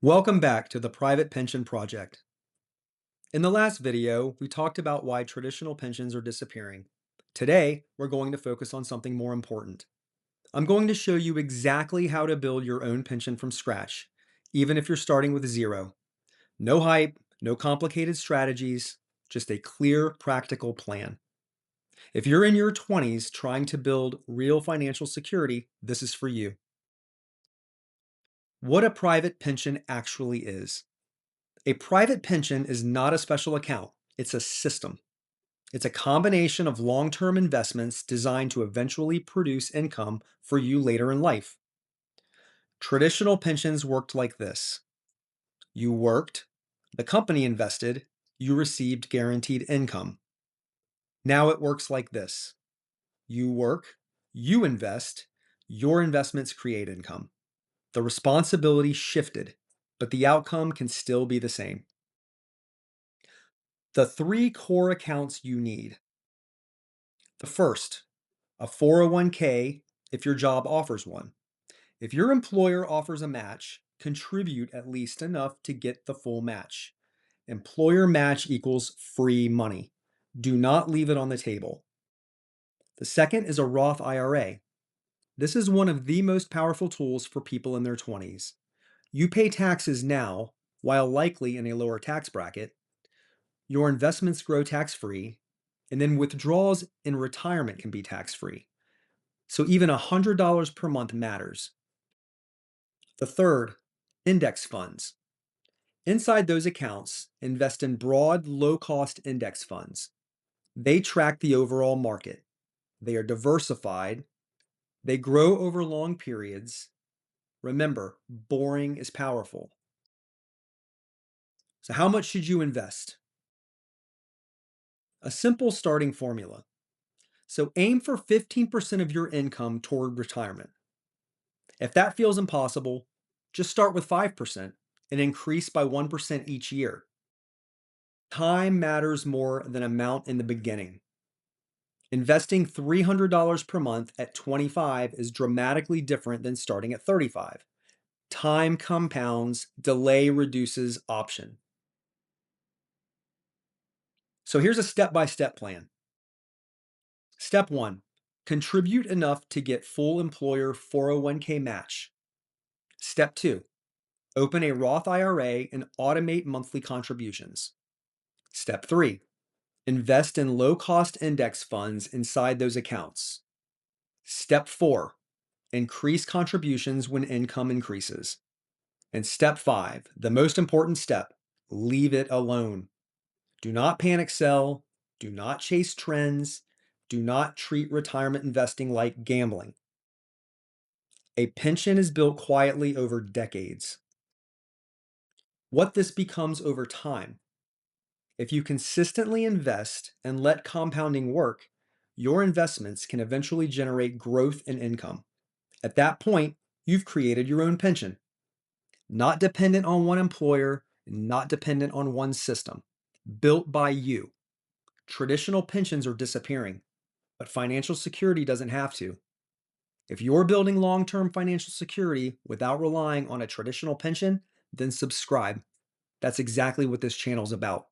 Welcome back to the Private Pension Project. In the last video, we talked about why traditional pensions are disappearing. Today, we're going to focus on something more important. I'm going to show you exactly how to build your own pension from scratch, even if you're starting with zero. No hype, no complicated strategies, just a clear, practical plan. If you're in your 20s trying to build real financial security, this is for you. What a private pension actually is. A private pension is not a special account, it's a system. It's a combination of long term investments designed to eventually produce income for you later in life. Traditional pensions worked like this: you worked, the company invested, you received guaranteed income. Now it works like this: you work, you invest, your investments create income. The responsibility shifted, but the outcome can still be the same. The three core accounts you need. The first, a 401k if your job offers one. If your employer offers a match, contribute at least enough to get the full match. Employer match equals free money. Do not leave it on the table. The second is a Roth IRA. This is one of the most powerful tools for people in their 20s. You pay taxes now, while likely in a lower tax bracket. Your investments grow tax free, and then withdrawals in retirement can be tax free. So even $100 per month matters. The third, index funds. Inside those accounts, invest in broad, low cost index funds. They track the overall market. They are diversified. They grow over long periods. Remember, boring is powerful. So, how much should you invest? A simple starting formula. So, aim for 15% of your income toward retirement. If that feels impossible, just start with 5% and increase by 1% each year. Time matters more than amount in the beginning. Investing $300 per month at 25 is dramatically different than starting at 35. Time compounds, delay reduces option. So here's a step-by-step plan. Step 1, contribute enough to get full employer 401k match. Step 2, open a Roth IRA and automate monthly contributions. Step 3, invest in low-cost index funds inside those accounts. Step 4, increase contributions when income increases. And step 5, the most important step, leave it alone. Do not panic sell. Do not chase trends. Do not treat retirement investing like gambling. A pension is built quietly over decades. What this becomes over time. If you consistently invest and let compounding work, your investments can eventually generate growth and income. At that point, you've created your own pension. Not dependent on one employer, not dependent on one system. Built by you. Traditional pensions are disappearing, but financial security doesn't have to. If you're building long-term financial security without relying on a traditional pension, then subscribe. That's exactly what this channel is about.